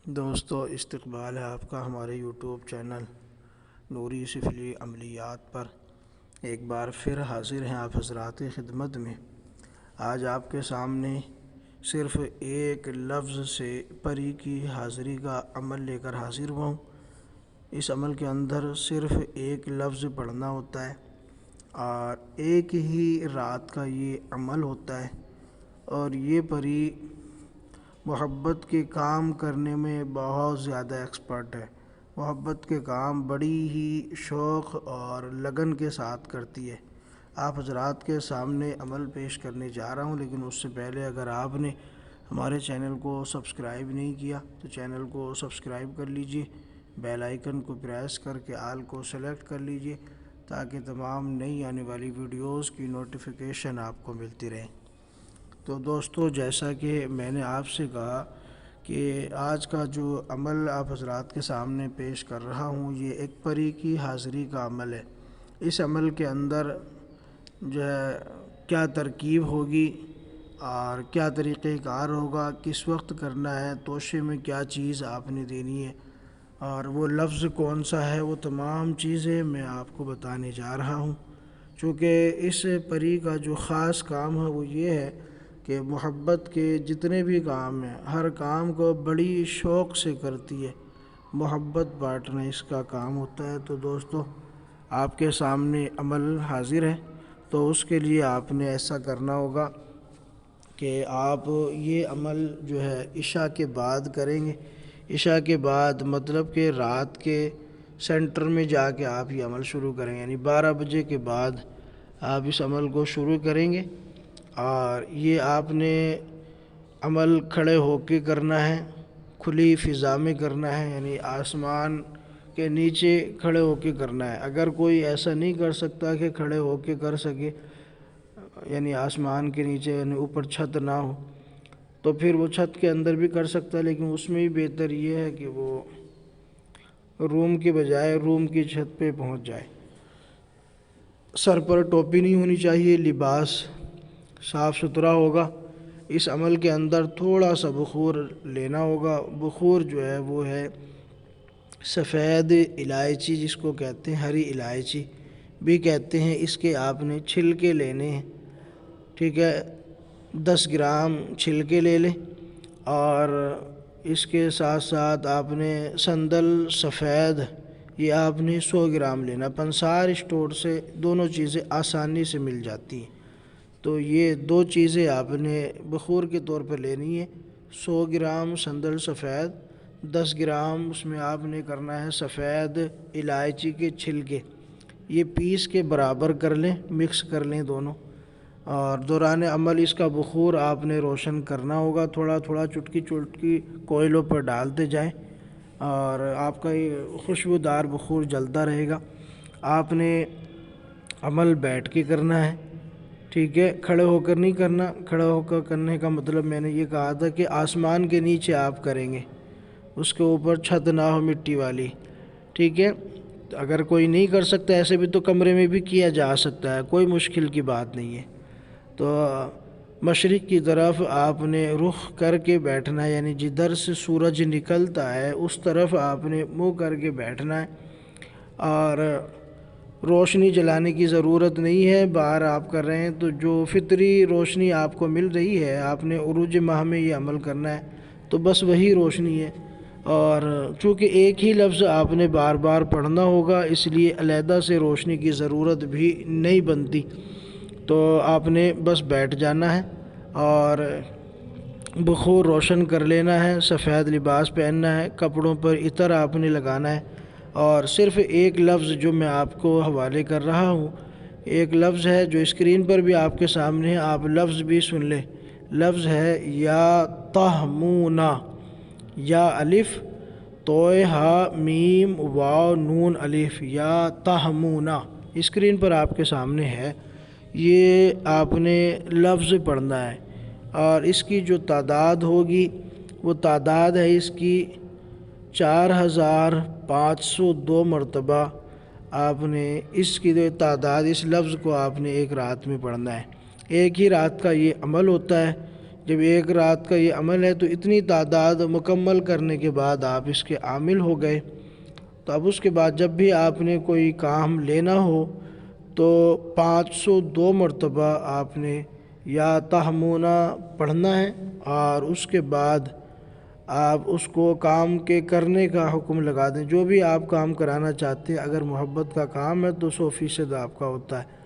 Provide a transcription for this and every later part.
دوستو استقبال ہے آپ کا ہمارے یوٹیوب چینل نوری سفلی عملیات پر۔ ایک بار پھر حاضر ہیں آپ حضرات کی خدمت میں۔ آج آپ کے سامنے صرف ایک لفظ سے پری کی حاضری کا عمل لے کر حاضر ہوا ہوں۔ اس عمل کے اندر صرف ایک لفظ پڑھنا ہوتا ہے اور ایک ہی رات کا یہ عمل ہوتا ہے، اور یہ پری محبت کے کام کرنے میں بہت زیادہ ایکسپرٹ ہے۔ محبت کے کام بڑی ہی شوق اور لگن کے ساتھ کرتی ہے۔ آپ حضرات کے سامنے عمل پیش کرنے جا رہا ہوں، لیکن اس سے پہلے اگر آپ نے ہمارے چینل کو سبسکرائب نہیں کیا تو چینل کو سبسکرائب کر لیجئے، بیل آئیکن کو پریس کر کے آل کو سلیکٹ کر لیجئے تاکہ تمام نئی آنے والی ویڈیوز کی نوٹیفیکیشن آپ کو ملتی رہے۔ تو دوستو، جیسا کہ میں نے آپ سے کہا کہ آج کا جو عمل آپ حضرات کے سامنے پیش کر رہا ہوں، یہ ایک پری کی حاضری کا عمل ہے۔ اس عمل کے اندر جو ہے کیا ترکیب ہوگی اور کیا طریقہ کار ہوگا، کس وقت کرنا ہے، توشے میں کیا چیز آپ نے دینی ہے اور وہ لفظ کون سا ہے، وہ تمام چیزیں میں آپ کو بتانے جا رہا ہوں۔ چونکہ اس پری کا جو خاص کام ہے وہ یہ ہے کہ محبت کے جتنے بھی کام ہیں، ہر کام کو بڑی شوق سے کرتی ہے۔ محبت بانٹنا اس کا کام ہوتا ہے۔ تو دوستو، آپ کے سامنے عمل حاضر ہے، تو اس کے لیے آپ نے ایسا کرنا ہوگا کہ آپ یہ عمل جو ہے عشاء کے بعد کریں گے۔ عشاء کے بعد مطلب کہ رات کے سینٹر میں جا کے آپ یہ عمل شروع کریں گے، یعنی 12 بجے کے بعد آپ اس عمل کو شروع کریں گے، اور یہ آپ نے عمل کھڑے ہو کے کرنا ہے، کھلی فضا میں کرنا ہے، یعنی آسمان کے نیچے کھڑے ہو کے کرنا ہے۔ اگر کوئی ایسا نہیں کر سکتا کہ کھڑے ہو کے کر سکے، یعنی آسمان کے نیچے، یعنی اوپر چھت نہ ہو، تو پھر وہ چھت کے اندر بھی کر سکتا ہے، لیکن اس میں بھی بہتر یہ ہے کہ وہ روم کے بجائے روم کی چھت پہ پہنچ جائے۔ سر پر ٹوپی نہیں ہونی چاہیے، لباس صاف ستھرا ہوگا۔ اس عمل کے اندر تھوڑا سا بخور لینا ہوگا۔ بخور جو ہے وہ ہے سفید الائچی، جس کو کہتے ہیں ہری الائچی بھی کہتے ہیں۔ اس کے آپ نے چھلکے لینے ہیں، ٹھیک ہے، 10 گرام چھلکے لے لیں، اور اس کے ساتھ ساتھ آپ نے سندل سفید، یہ آپ نے 100 گرام لینا۔ پنسار اسٹور سے دونوں چیزیں آسانی سے مل جاتی ہیں، تو یہ دو چیزیں آپ نے بخور کے طور پر لینی ہے۔ 100 گرام سندل سفید، 10 گرام اس میں آپ نے کرنا ہے سفید الائچی کے چھلکے۔ یہ پیس کے برابر کر لیں، مکس کر لیں دونوں، اور دوران عمل اس کا بخور آپ نے روشن کرنا ہوگا۔ تھوڑا تھوڑا چٹکی چٹکی کوئلوں پر ڈالتے جائیں، اور آپ کا یہ خوشبودار بخور جلتا رہے گا۔ آپ نے عمل بیٹھ کے کرنا ہے، ٹھیک ہے، کھڑے ہو کر نہیں کرنا۔ کھڑے ہو کر کرنے کا مطلب میں نے یہ کہا تھا کہ آسمان کے نیچے آپ کریں گے، اس کے اوپر چھت نہ ہو مٹی والی، ٹھیک ہے۔ اگر کوئی نہیں کر سکتا، ایسے بھی تو کمرے میں بھی کیا جا سکتا ہے، کوئی مشکل کی بات نہیں ہے۔ تو مشرق کی طرف آپ نے رخ کر کے بیٹھنا ہے، یعنی جدھر سے سورج نکلتا ہے اس طرف آپ نے منہ کر کے بیٹھنا ہے، اور روشنی جلانے کی ضرورت نہیں ہے۔ باہر آپ کر رہے ہیں تو جو فطری روشنی آپ کو مل رہی ہے، آپ نے عروج ماہ میں یہ عمل کرنا ہے، تو بس وہی روشنی ہے۔ اور چونکہ ایک ہی لفظ آپ نے بار بار پڑھنا ہوگا، اس لیے علیحدہ سے روشنی کی ضرورت بھی نہیں بنتی۔ تو آپ نے بس بیٹھ جانا ہے اور بخور روشن کر لینا ہے، سفید لباس پہننا ہے، کپڑوں پر عطر آپ نے لگانا ہے، اور صرف ایک لفظ جو میں آپ کو حوالے کر رہا ہوں، ایک لفظ ہے جو اسکرین پر بھی آپ کے سامنے ہے، آپ لفظ بھی سن لیں۔ لفظ ہے یا تہمونا، یا الف توئے ہا میم واو نون الف، یا تہمونا اسکرین پر آپ کے سامنے ہے۔ یہ آپ نے لفظ پڑھنا ہے، اور اس کی جو تعداد ہوگی وہ تعداد ہے اس کی 4502 مرتبہ۔ آپ نے اس کی جو تعداد، اس لفظ کو آپ نے ایک رات میں پڑھنا ہے۔ ایک ہی رات کا یہ عمل ہوتا ہے، جب ایک رات کا یہ عمل ہے تو اتنی تعداد مکمل کرنے کے بعد آپ اس کے عامل ہو گئے، تو اب اس کے بعد جب بھی آپ نے کوئی کام لینا ہو تو 502 مرتبہ آپ نے یا تہمونہ پڑھنا ہے، اور اس کے بعد آپ اس کو کام کے کرنے کا حکم لگا دیں۔ جو بھی آپ کام کرانا چاہتے ہیں، اگر محبت کا کام ہے تو 100% آپ کا ہوتا ہے،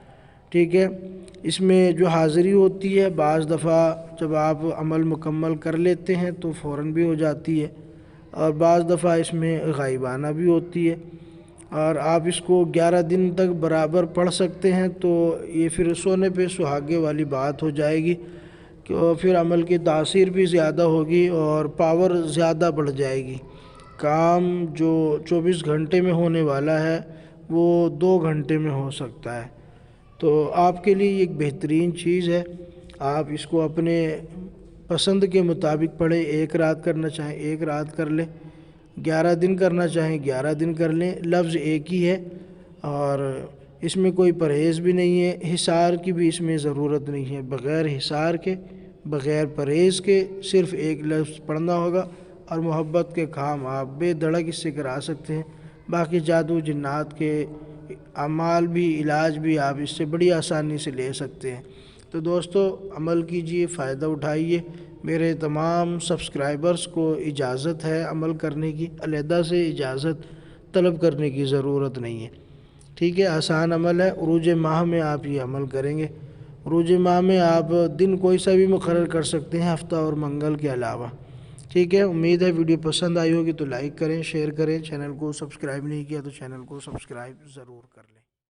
ٹھیک ہے۔ اس میں جو حاضری ہوتی ہے، بعض دفعہ جب آپ عمل مکمل کر لیتے ہیں تو فوراً بھی ہو جاتی ہے، اور بعض دفعہ اس میں غائبانہ بھی ہوتی ہے، اور آپ اس کو 11 دن تک برابر پڑھ سکتے ہیں۔ تو یہ پھر سونے پہ سہاگے والی بات ہو جائے گی کہ پھر عمل کی تاثیر بھی زیادہ ہوگی اور پاور زیادہ بڑھ جائے گی۔ کام جو 24 گھنٹے میں ہونے والا ہے وہ 2 گھنٹے میں ہو سکتا ہے۔ تو آپ کے لیے یہ ایک بہترین چیز ہے، آپ اس کو اپنے پسند کے مطابق پڑھیں۔ 1 رات کرنا چاہیں 1 رات کر لیں، 11 دن کرنا چاہیں 11 دن کر لیں، لفظ ایک ہی ہے، اور اس میں کوئی پرہیز بھی نہیں ہے، حصار کی بھی اس میں ضرورت نہیں ہے۔ بغیر حصار کے، بغیر پرہیز کے صرف ایک لفظ پڑھنا ہوگا، اور محبت کے کام آپ بے دھڑک اس سے کرا سکتے ہیں۔ باقی جادو جنات کے اعمال بھی، علاج بھی آپ اس سے بڑی آسانی سے لے سکتے ہیں۔ تو دوستو، عمل کیجئے، فائدہ اٹھائیے۔ میرے تمام سبسکرائبرز کو اجازت ہے عمل کرنے کی، علیحدہ سے اجازت طلب کرنے کی ضرورت نہیں ہے، ٹھیک ہے۔ آسان عمل ہے، عروج ماہ میں آپ یہ عمل کریں گے۔ عروج ماہ میں آپ دن کوئی سا بھی مقرر کر سکتے ہیں، ہفتہ اور منگل کے علاوہ، ٹھیک ہے۔ امید ہے ویڈیو پسند آئی ہوگی تو لائک کریں، شیئر کریں، چینل کو سبسکرائب نہیں کیا تو چینل کو سبسکرائب ضرور کر لیں۔